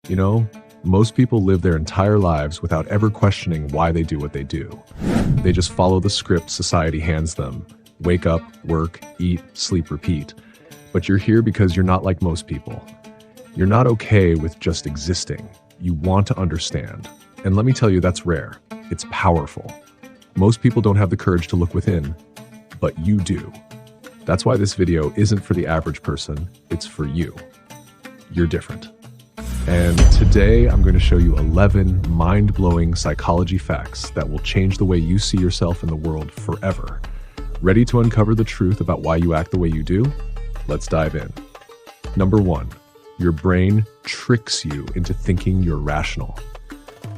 You know, most people live their entire lives without ever questioning why they do what they do. They just follow the script society hands them. Wake up, work, eat, sleep, repeat. But you're here because you're not like most people. You're not okay with just existing. You want to understand. And let me tell you, that's rare. It's powerful. Most people don't have the courage to look within, but you do. That's why this video isn't for the average person, it's for you. You're different. And today I'm going to show you 11 mind-blowing psychology facts that will change the way you see yourself in the world forever. Ready to uncover the truth about why you act the way you do? Let's dive in. Number 1, your brain tricks you into thinking you're rational.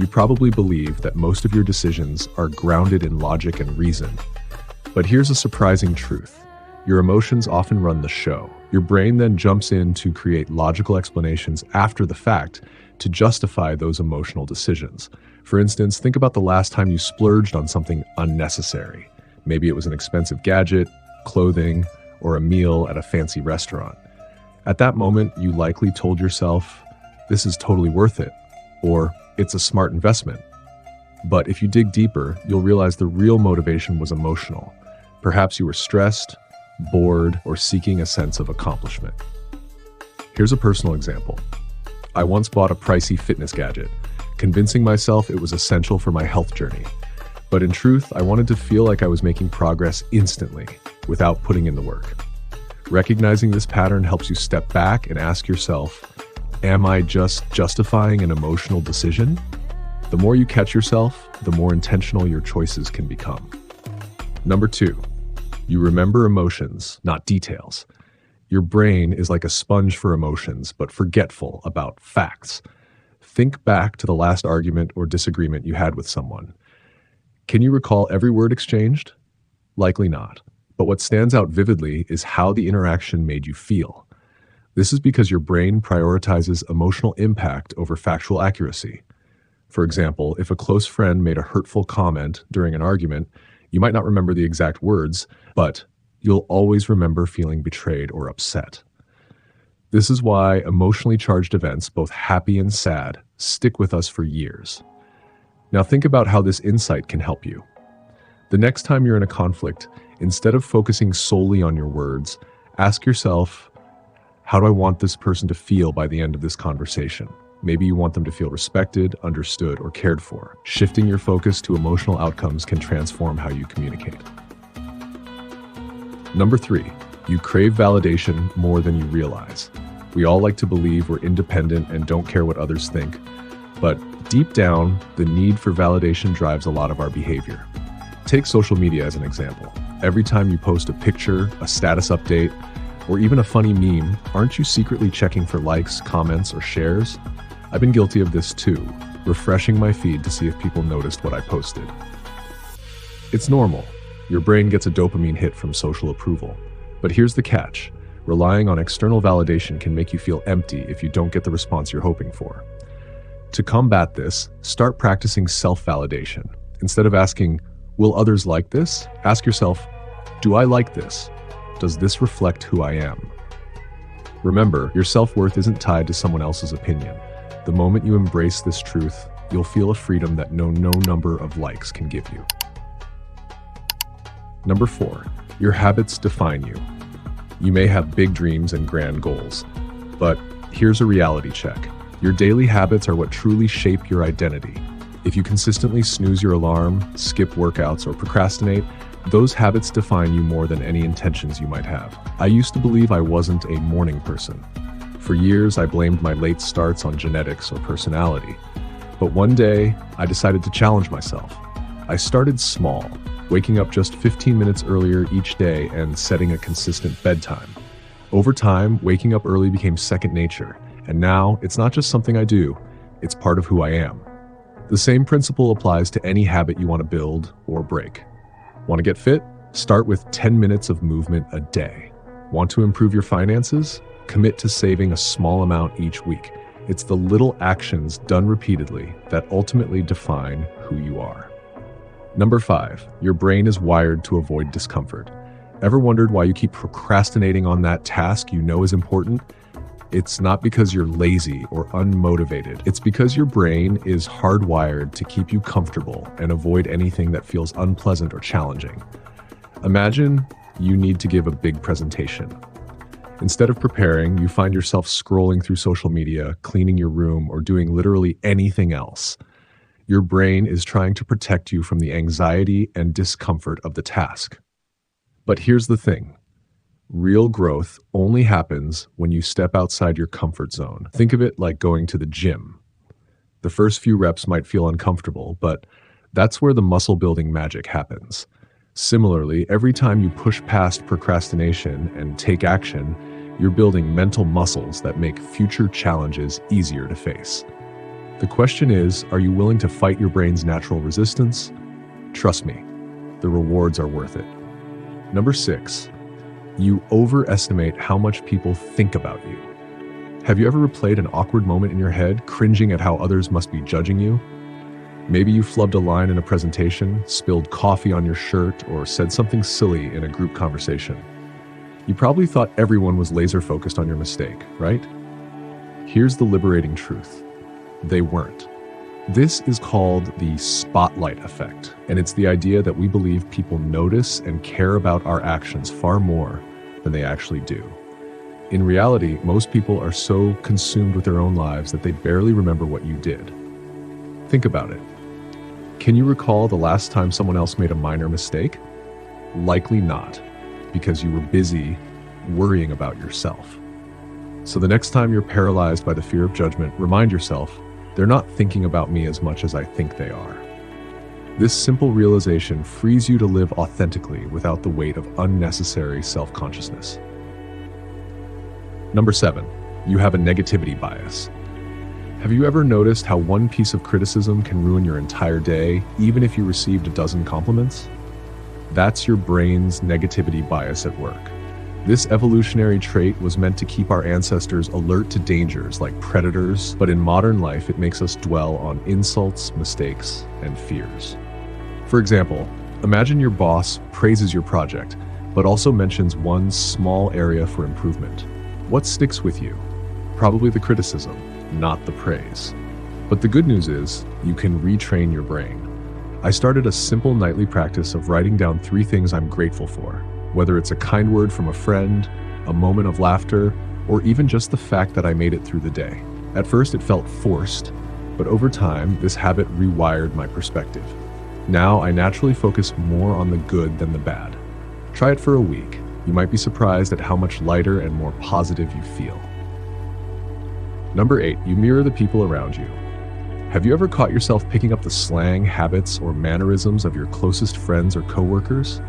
You probably believe that most of your decisions are grounded in logic and reason. But here's a surprising truth. Your emotions often run the show. Your brain then jumps in to create logical explanations after the fact to justify those emotional decisions. For instance, think about the last time you splurged on something unnecessary. Maybe it was an expensive gadget, clothing, or a meal at a fancy restaurant. At that moment, you likely told yourself, this is totally worth it, or it's a smart investment. But if you dig deeper, you'll realize the real motivation was emotional. Perhaps you were stressed, bored, or seeking a sense of accomplishment. Here's a personal example. I once bought a pricey fitness gadget, convincing myself it was essential for my health journey. But in truth, I wanted to feel like I was making progress instantly, without putting in the work. Recognizing this pattern helps you step back and ask yourself, am I just justifying an emotional decision? The more you catch yourself, the more intentional your choices can become. Number 2, you remember emotions, not details. Your brain is like a sponge for emotions, but forgetful about facts. Think back to the last argument or disagreement you had with someone. Can you recall every word exchanged? Likely not. But what stands out vividly is how the interaction made you feel. This is because your brain prioritizes emotional impact over factual accuracy. For example, if a close friend made a hurtful comment during an argument, you might not remember the exact words, but you'll always remember feeling betrayed or upset. This is why emotionally charged events, both happy and sad, stick with us for years. Now think about how this insight can help you. The next time you're in a conflict, instead of focusing solely on your words, ask yourself, how do I want this person to feel by the end of this conversation? Maybe you want them to feel respected, understood, or cared for. Shifting your focus to emotional outcomes can transform how you communicate. Number 3, you crave validation more than you realize. We all like to believe we're independent and don't care what others think. But deep down, the need for validation drives a lot of our behavior. Take social media as an example. Every time you post a picture, a status update, or even a funny meme, aren't you secretly checking for likes, comments, or shares? I've been guilty of this too, refreshing my feed to see if people noticed what I posted. It's normal. Your brain gets a dopamine hit from social approval. But here's the catch. Relying on external validation can make you feel empty if you don't get the response you're hoping for. To combat this, start practicing self-validation. Instead of asking, will others like this? Ask yourself, do I like this? Does this reflect who I am? Remember, your self-worth isn't tied to someone else's opinion. The moment you embrace this truth, you'll feel a freedom that no number of likes can give you. Number 4, your habits define you. You may have big dreams and grand goals, but here's a reality check. Your daily habits are what truly shape your identity. If you consistently snooze your alarm, skip workouts, or procrastinate, those habits define you more than any intentions you might have. I used to believe I wasn't a morning person. For years, I blamed my late starts on genetics or personality. But one day, I decided to challenge myself. I started small, waking up just 15 minutes earlier each day and setting a consistent bedtime. Over time, waking up early became second nature, and now it's not just something I do, it's part of who I am. The same principle applies to any habit you want to build or break. Want to get fit? Start with 10 minutes of movement a day. Want to improve your finances? Commit to saving a small amount each week. It's the little actions done repeatedly that ultimately define who you are. Number 5, your brain is wired to avoid discomfort. Ever wondered why you keep procrastinating on that task you know is important? It's not because you're lazy or unmotivated. It's because your brain is hardwired to keep you comfortable and avoid anything that feels unpleasant or challenging. Imagine you need to give a big presentation. Instead of preparing, you find yourself scrolling through social media, cleaning your room, or doing literally anything else. Your brain is trying to protect you from the anxiety and discomfort of the task. But here's the thing. Real growth only happens when you step outside your comfort zone. Think of it like going to the gym. The first few reps might feel uncomfortable, but that's where the muscle building magic happens. Similarly, every time you push past procrastination and take action, you're building mental muscles that make future challenges easier to face. The question is, are you willing to fight your brain's natural resistance? Trust me, the rewards are worth it. Number 6. You overestimate how much people think about you. Have you ever replayed an awkward moment in your head, cringing at how others must be judging you? Maybe you flubbed a line in a presentation, spilled coffee on your shirt, or said something silly in a group conversation. You probably thought everyone was laser focused on your mistake, right? Here's the liberating truth. They weren't. This is called the spotlight effect, and it's the idea that we believe people notice and care about our actions far more than they actually do. In reality, most people are so consumed with their own lives that they barely remember what you did. Think about it. Can you recall the last time someone else made a minor mistake? Likely not, because you were busy worrying about yourself. So the next time you're paralyzed by the fear of judgment, remind yourself, they're not thinking about me as much as I think they are. This simple realization frees you to live authentically without the weight of unnecessary self-consciousness. Number 7, you have a negativity bias. Have you ever noticed how one piece of criticism can ruin your entire day, even if you received a dozen compliments? That's your brain's negativity bias at work. This evolutionary trait was meant to keep our ancestors alert to dangers like predators, but in modern life it makes us dwell on insults, mistakes, and fears. For example, imagine your boss praises your project, but also mentions one small area for improvement. What sticks with you? Probably the criticism, not the praise. But the good news is, you can retrain your brain. I started a simple nightly practice of writing down 3 things I'm grateful for. Whether it's a kind word from a friend, a moment of laughter, or even just the fact that I made it through the day. At first it felt forced, but over time this habit rewired my perspective. Now I naturally focus more on the good than the bad. Try it for a week. You might be surprised at how much lighter and more positive you feel. Number 8, you mirror the people around you. Have you ever caught yourself picking up the slang, habits, or mannerisms of your closest friends or coworkers?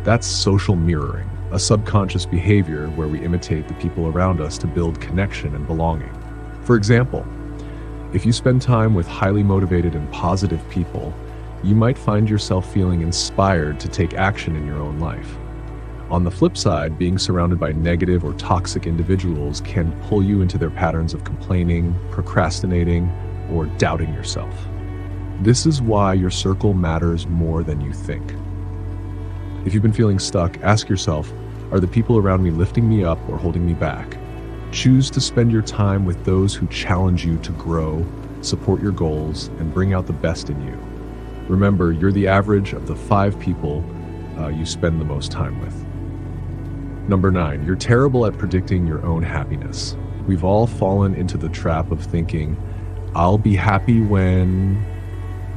That's social mirroring, a subconscious behavior where we imitate the people around us to build connection and belonging. For example, if you spend time with highly motivated and positive people, you might find yourself feeling inspired to take action in your own life. On the flip side, being surrounded by negative or toxic individuals can pull you into their patterns of complaining, procrastinating, or doubting yourself. This is why your circle matters more than you think. If you've been feeling stuck, ask yourself, are the people around me lifting me up or holding me back? Choose to spend your time with those who challenge you to grow, support your goals, and bring out the best in you. Remember, you're the average of the 5 people you spend the most time with. Number 9, you're terrible at predicting your own happiness. We've all fallen into the trap of thinking, I'll be happy when...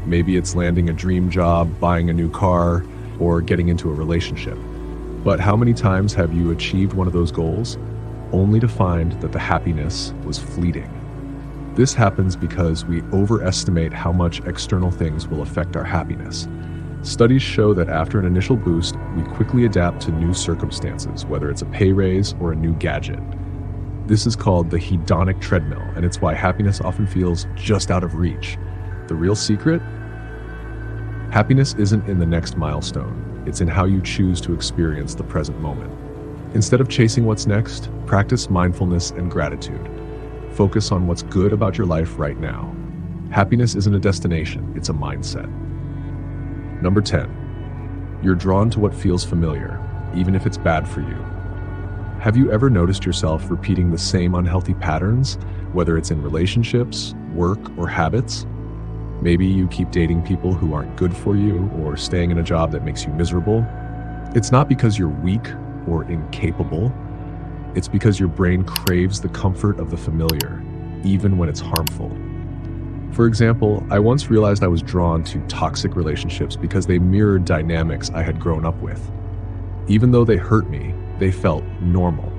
Maybe it's landing a dream job, buying a new car, or getting into a relationship. But how many times have you achieved one of those goals, only to find that the happiness was fleeting? This happens because we overestimate how much external things will affect our happiness. Studies show that after an initial boost, we quickly adapt to new circumstances, whether it's a pay raise or a new gadget. This is called the hedonic treadmill, and it's why happiness often feels just out of reach. The real secret? Happiness isn't in the next milestone. It's in how you choose to experience the present moment. Instead of chasing what's next, practice mindfulness and gratitude. Focus on what's good about your life right now. Happiness isn't a destination, it's a mindset. Number 10, you're drawn to what feels familiar, even if it's bad for you. Have you ever noticed yourself repeating the same unhealthy patterns, whether it's in relationships, work, or habits? Maybe you keep dating people who aren't good for you or staying in a job that makes you miserable. It's not because you're weak or incapable. It's because your brain craves the comfort of the familiar, even when it's harmful. For example, I once realized I was drawn to toxic relationships because they mirrored dynamics I had grown up with. Even though they hurt me, they felt normal.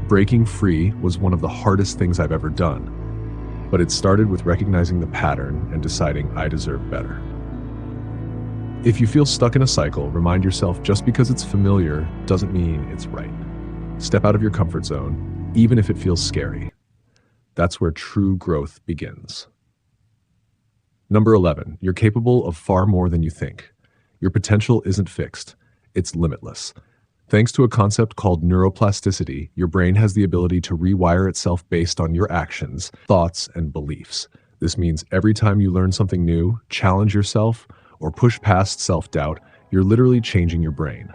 Breaking free was one of the hardest things I've ever done, but it started with recognizing the pattern and deciding I deserve better. If you feel stuck in a cycle, remind yourself just because it's familiar doesn't mean it's right. Step out of your comfort zone, even if it feels scary. That's where true growth begins. Number 11, you're capable of far more than you think. Your potential isn't fixed, it's limitless. Thanks to a concept called neuroplasticity, your brain has the ability to rewire itself based on your actions, thoughts, and beliefs. This means every time you learn something new, challenge yourself, or push past self-doubt, you're literally changing your brain.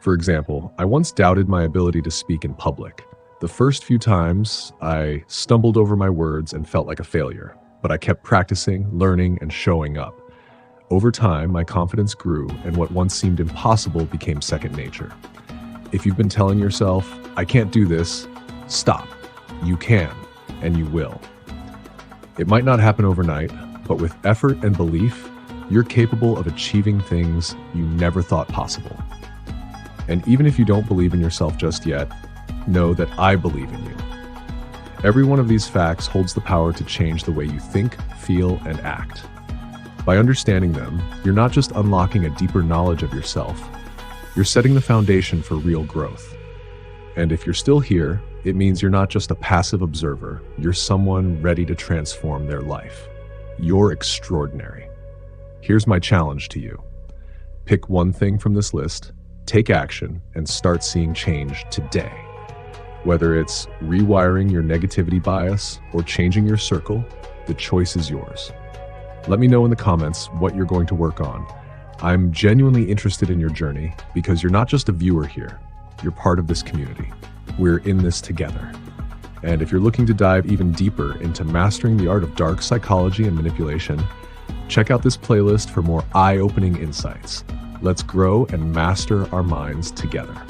For example, I once doubted my ability to speak in public. The first few times, I stumbled over my words and felt like a failure, but I kept practicing, learning, and showing up. Over time, my confidence grew, and what once seemed impossible became second nature. If you've been telling yourself, I can't do this, stop. You can, and you will. It might not happen overnight, but with effort and belief, you're capable of achieving things you never thought possible. And even if you don't believe in yourself just yet, know that I believe in you. Every one of these facts holds the power to change the way you think, feel, and act. By understanding them, you're not just unlocking a deeper knowledge of yourself, you're setting the foundation for real growth. And if you're still here, it means you're not just a passive observer, you're someone ready to transform their life. You're extraordinary. Here's my challenge to you. Pick one thing from this list, take action, and start seeing change today. Whether it's rewiring your negativity bias or changing your circle, the choice is yours. Let me know in the comments what you're going to work on. I'm genuinely interested in your journey because you're not just a viewer here, you're part of this community. We're in this together. And if you're looking to dive even deeper into mastering the art of dark psychology and manipulation, check out this playlist for more eye-opening insights. Let's grow and master our minds together.